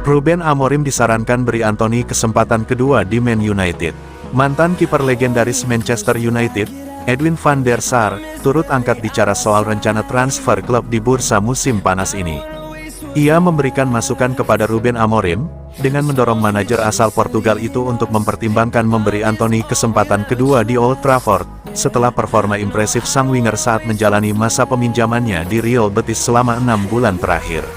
Ruben Amorim disarankan beri Anthony kesempatan kedua di Man United. Mantan kiper legendaris Manchester United, Edwin van der Sar, turut angkat bicara soal rencana transfer klub di bursa musim panas ini. Ia memberikan masukan kepada Ruben Amorim, dengan mendorong manajer asal Portugal itu untuk mempertimbangkan memberi Anthony kesempatan kedua di Old Trafford, setelah performa impresif sang winger saat menjalani masa peminjamannya di Real Betis selama 6 bulan terakhir.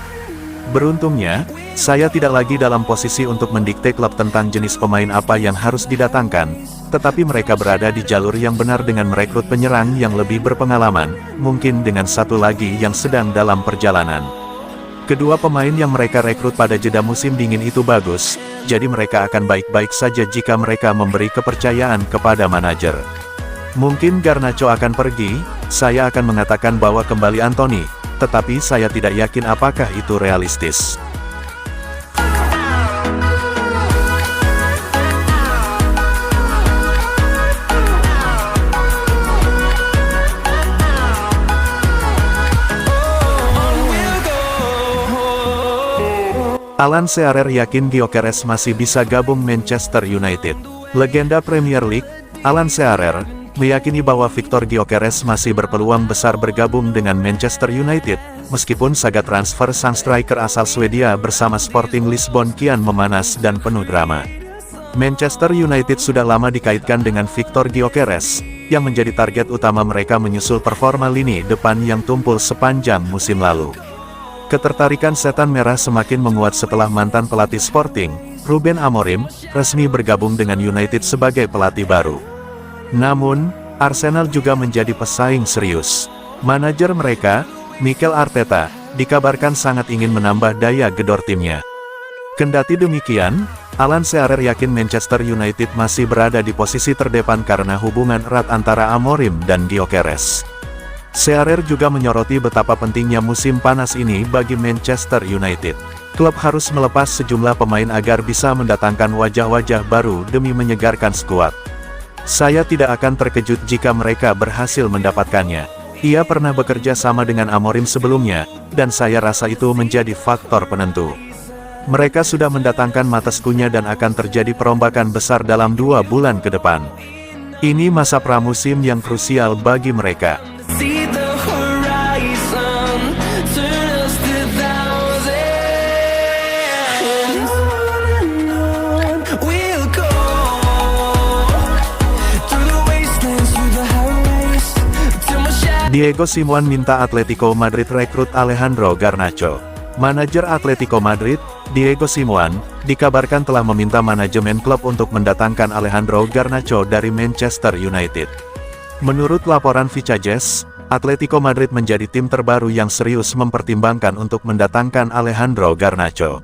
Beruntungnya, saya tidak lagi dalam posisi untuk mendikte klub tentang jenis pemain apa yang harus didatangkan, tetapi mereka berada di jalur yang benar dengan merekrut penyerang yang lebih berpengalaman, mungkin dengan satu lagi yang sedang dalam perjalanan. Kedua pemain yang mereka rekrut pada jeda musim dingin itu bagus, jadi mereka akan baik-baik saja jika mereka memberi kepercayaan kepada manajer. Mungkin Garnacho akan pergi, saya akan mengatakan bahwa kembali Anthony, tetapi saya tidak yakin apakah itu realistis. Alan Shearer yakin Gyökeres masih bisa gabung Manchester United. Legenda Premier League, Alan Shearer, meyakini bahwa Victor Gyökeres masih berpeluang besar bergabung dengan Manchester United, meskipun saga transfer sang striker asal Swedia bersama Sporting Lisbon kian memanas dan penuh drama. Manchester United sudah lama dikaitkan dengan Victor Gyökeres, yang menjadi target utama mereka menyusul performa lini depan yang tumpul sepanjang musim lalu. Ketertarikan setan merah semakin menguat setelah mantan pelatih Sporting, Ruben Amorim, resmi bergabung dengan United sebagai pelatih baru. Namun, Arsenal juga menjadi pesaing serius. Manajer mereka, Mikel Arteta, dikabarkan sangat ingin menambah daya gedor timnya. Kendati demikian, Alan Shearer yakin Manchester United masih berada di posisi terdepan karena hubungan erat antara Amorim dan Gyökeres. Shearer juga menyoroti betapa pentingnya musim panas ini bagi Manchester United. Klub harus melepas sejumlah pemain agar bisa mendatangkan wajah-wajah baru demi menyegarkan skuad. Saya tidak akan terkejut jika mereka berhasil mendapatkannya. Ia pernah bekerja sama dengan Amorim sebelumnya, dan saya rasa itu menjadi faktor penentu. Mereka sudah mendatangkan Matheus Cunha dan akan terjadi perombakan besar dalam 2 bulan ke depan. Ini masa pramusim yang krusial bagi mereka. Diego Simeone minta Atletico Madrid rekrut Alejandro Garnacho. Manajer Atletico Madrid, Diego Simeone, dikabarkan telah meminta manajemen klub untuk mendatangkan Alejandro Garnacho dari Manchester United. Menurut laporan Vicajes, Atletico Madrid menjadi tim terbaru yang serius mempertimbangkan untuk mendatangkan Alejandro Garnacho.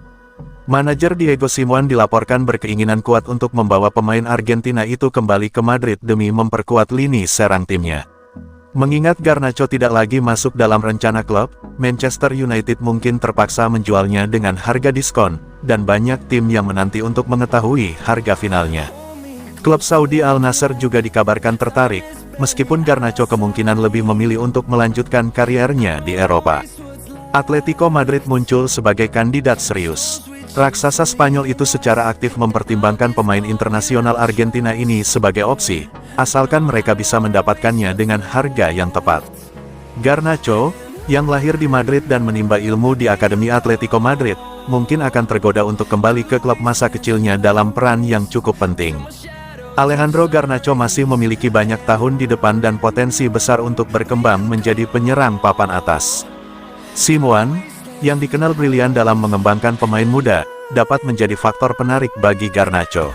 Manajer Diego Simeone dilaporkan berkeinginan kuat untuk membawa pemain Argentina itu kembali ke Madrid demi memperkuat lini serang timnya. Mengingat Garnacho tidak lagi masuk dalam rencana klub, Manchester United mungkin terpaksa menjualnya dengan harga diskon, dan banyak tim yang menanti untuk mengetahui harga finalnya. Klub Saudi Al Nassr juga dikabarkan tertarik, meskipun Garnacho kemungkinan lebih memilih untuk melanjutkan kariernya di Eropa. Atletico Madrid muncul sebagai kandidat serius. Raksasa Spanyol itu secara aktif mempertimbangkan pemain internasional Argentina ini sebagai opsi, asalkan mereka bisa mendapatkannya dengan harga yang tepat. Garnacho, yang lahir di Madrid dan menimba ilmu di Akademi Atletico Madrid, mungkin akan tergoda untuk kembali ke klub masa kecilnya dalam peran yang cukup penting. Alejandro Garnacho masih memiliki banyak tahun di depan dan potensi besar untuk berkembang menjadi penyerang papan atas. Simeone, yang dikenal brilian dalam mengembangkan pemain muda, dapat menjadi faktor penarik bagi Garnacho.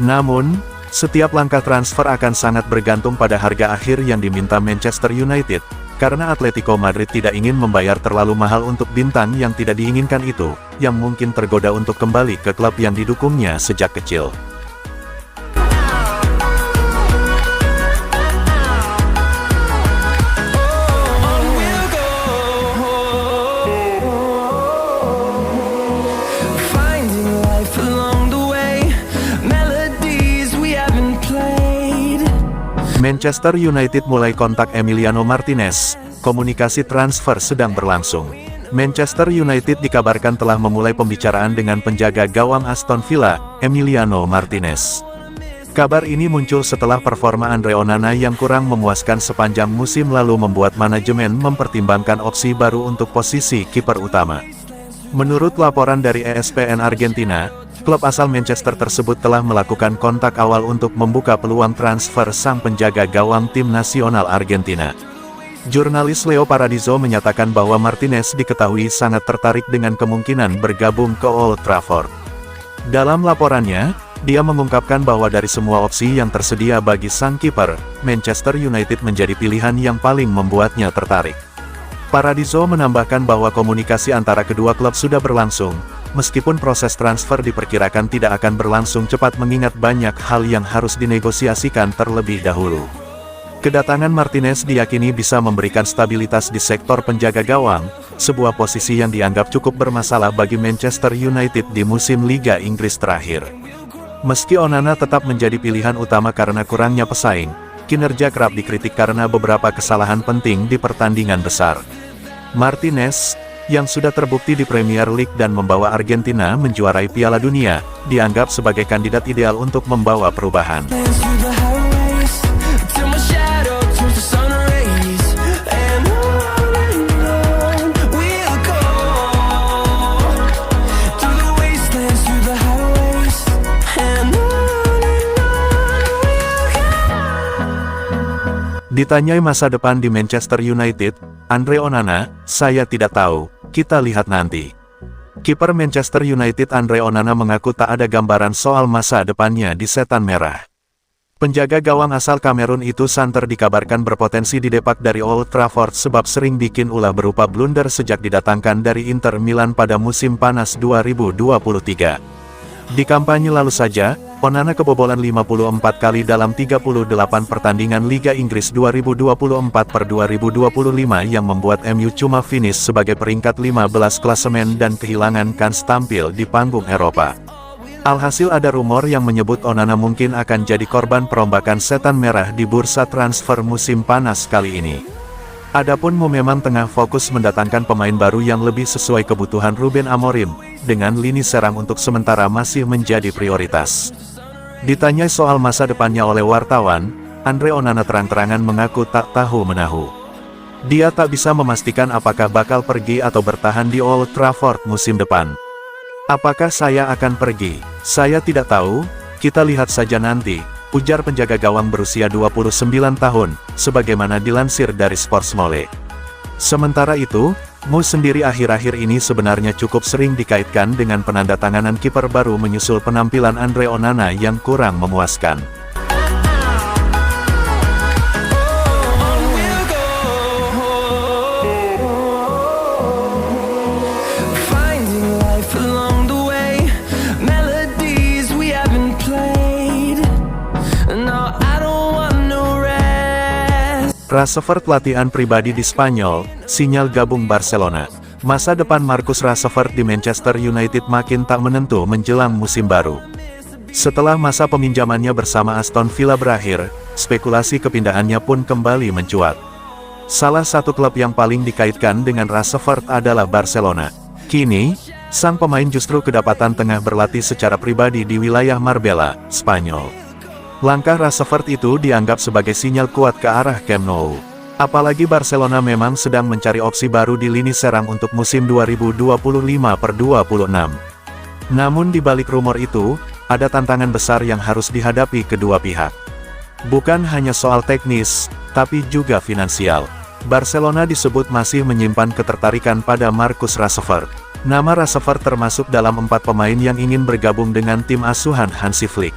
Namun, setiap langkah transfer akan sangat bergantung pada harga akhir yang diminta Manchester United, karena Atletico Madrid tidak ingin membayar terlalu mahal untuk bintang yang tidak diinginkan itu, yang mungkin tergoda untuk kembali ke klub yang didukungnya sejak kecil. Manchester United mulai kontak Emiliano Martinez, komunikasi transfer sedang berlangsung. Manchester United dikabarkan telah memulai pembicaraan dengan penjaga gawang Aston Villa, Emiliano Martinez. Kabar ini muncul setelah performa Andre Onana yang kurang memuaskan sepanjang musim lalu membuat manajemen mempertimbangkan opsi baru untuk posisi kiper utama. Menurut laporan dari ESPN Argentina, klub asal Manchester tersebut telah melakukan kontak awal untuk membuka peluang transfer sang penjaga gawang tim nasional Argentina. Jurnalis Leo Paradiso menyatakan bahwa Martinez diketahui sangat tertarik dengan kemungkinan bergabung ke Old Trafford. Dalam laporannya, dia mengungkapkan bahwa dari semua opsi yang tersedia bagi sang kiper, Manchester United menjadi pilihan yang paling membuatnya tertarik. Paradiso menambahkan bahwa komunikasi antara kedua klub sudah berlangsung, meskipun proses transfer diperkirakan tidak akan berlangsung cepat mengingat banyak hal yang harus dinegosiasikan terlebih dahulu. Kedatangan Martinez diyakini bisa memberikan stabilitas di sektor penjaga gawang, sebuah posisi yang dianggap cukup bermasalah bagi Manchester United di musim Liga Inggris terakhir. Meski Onana tetap menjadi pilihan utama karena kurangnya pesaing, kinerja kerap dikritik karena beberapa kesalahan penting di pertandingan besar. Martinez, yang sudah terbukti di Premier League dan membawa Argentina menjuarai Piala Dunia, dianggap sebagai kandidat ideal untuk membawa perubahan. Ditanyai masa depan di Manchester United, Andre Onana, "Saya tidak tahu, kita lihat nanti." Kiper Manchester United Andre Onana mengaku tak ada gambaran soal masa depannya di Setan Merah. Penjaga gawang asal Kamerun itu santer dikabarkan berpotensi didepak dari Old Trafford sebab sering bikin ulah berupa blunder sejak didatangkan dari Inter Milan pada musim panas 2023. Di kampanye lalu saja, Onana kebobolan 54 kali dalam 38 pertandingan Liga Inggris 2024/2025 yang membuat MU cuma finish sebagai peringkat 15 klasemen dan kehilangan kans tampil di panggung Eropa. Alhasil ada rumor yang menyebut Onana mungkin akan jadi korban perombakan Setan Merah di bursa transfer musim panas kali ini. Adapun Mu memang tengah fokus mendatangkan pemain baru yang lebih sesuai kebutuhan Ruben Amorim, dengan lini serang untuk sementara masih menjadi prioritas. Ditanyai soal masa depannya oleh wartawan, Andre Onana terang-terangan mengaku tak tahu menahu. Dia tak bisa memastikan apakah bakal pergi atau bertahan di Old Trafford musim depan. "Apakah saya akan pergi? Saya tidak tahu, kita lihat saja nanti," ujar penjaga gawang berusia 29 tahun, sebagaimana dilansir dari Sportsmole. Sementara itu, Mu sendiri akhir-akhir ini sebenarnya cukup sering dikaitkan dengan penandatanganan kiper baru menyusul penampilan Andre Onana yang kurang memuaskan. Rashford latihan pribadi di Spanyol, sinyal gabung Barcelona. Masa depan Marcus Rashford di Manchester United makin tak menentu menjelang musim baru. Setelah masa peminjamannya bersama Aston Villa berakhir, spekulasi kepindahannya pun kembali mencuat. Salah satu klub yang paling dikaitkan dengan Rashford adalah Barcelona. Kini, sang pemain justru kedapatan tengah berlatih secara pribadi di wilayah Marbella, Spanyol. Langkah Rashford itu dianggap sebagai sinyal kuat ke arah Camp Nou. Apalagi Barcelona memang sedang mencari opsi baru di lini serang untuk musim 2025/26. Namun di balik rumor itu, ada tantangan besar yang harus dihadapi kedua pihak. Bukan hanya soal teknis, tapi juga finansial. Barcelona disebut masih menyimpan ketertarikan pada Marcus Rashford. Nama Rashford termasuk dalam 4 pemain yang ingin bergabung dengan tim asuhan Hansi Flick.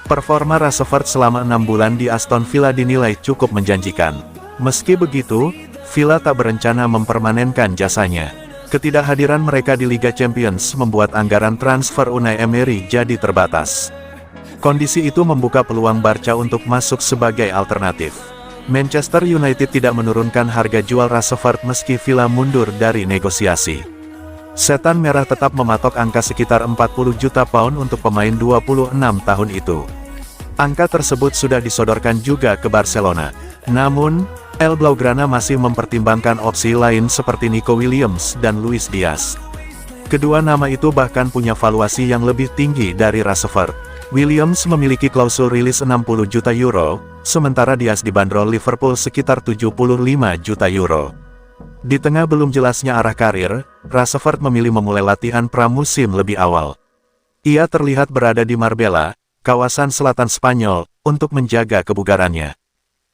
Performa Rashford selama 6 bulan di Aston Villa dinilai cukup menjanjikan. Meski begitu, Villa tak berencana mempermanenkan jasanya. Ketidakhadiran mereka di Liga Champions membuat anggaran transfer Unai Emery jadi terbatas. Kondisi itu membuka peluang Barca untuk masuk sebagai alternatif. Manchester United tidak menurunkan harga jual Rashford meski Villa mundur dari negosiasi. Setan Merah tetap mematok angka sekitar 40 juta pound untuk pemain 26 tahun itu. Angka tersebut sudah disodorkan juga ke Barcelona. Namun, El Blaugrana masih mempertimbangkan opsi lain seperti Nico Williams dan Luis Diaz. Kedua nama itu bahkan punya valuasi yang lebih tinggi dari Rashford. Williams memiliki klausul rilis 60 juta euro, sementara Diaz dibanderol Liverpool sekitar 75 juta euro. Di tengah belum jelasnya arah karir, Rashford memilih memulai latihan pramusim lebih awal. Ia terlihat berada di Marbella, kawasan selatan Spanyol, untuk menjaga kebugarannya.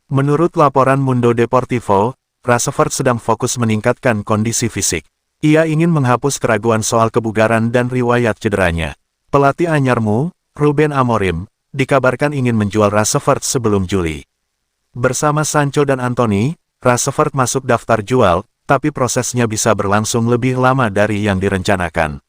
Menurut laporan Mundo Deportivo, Rashford sedang fokus meningkatkan kondisi fisik. Ia ingin menghapus keraguan soal kebugaran dan riwayat cederanya. Pelatih anyarmu, Ruben Amorim, dikabarkan ingin menjual Rashford sebelum Juli. Bersama Sancho dan Anthony, Rashford masuk daftar jual, tapi prosesnya bisa berlangsung lebih lama dari yang direncanakan.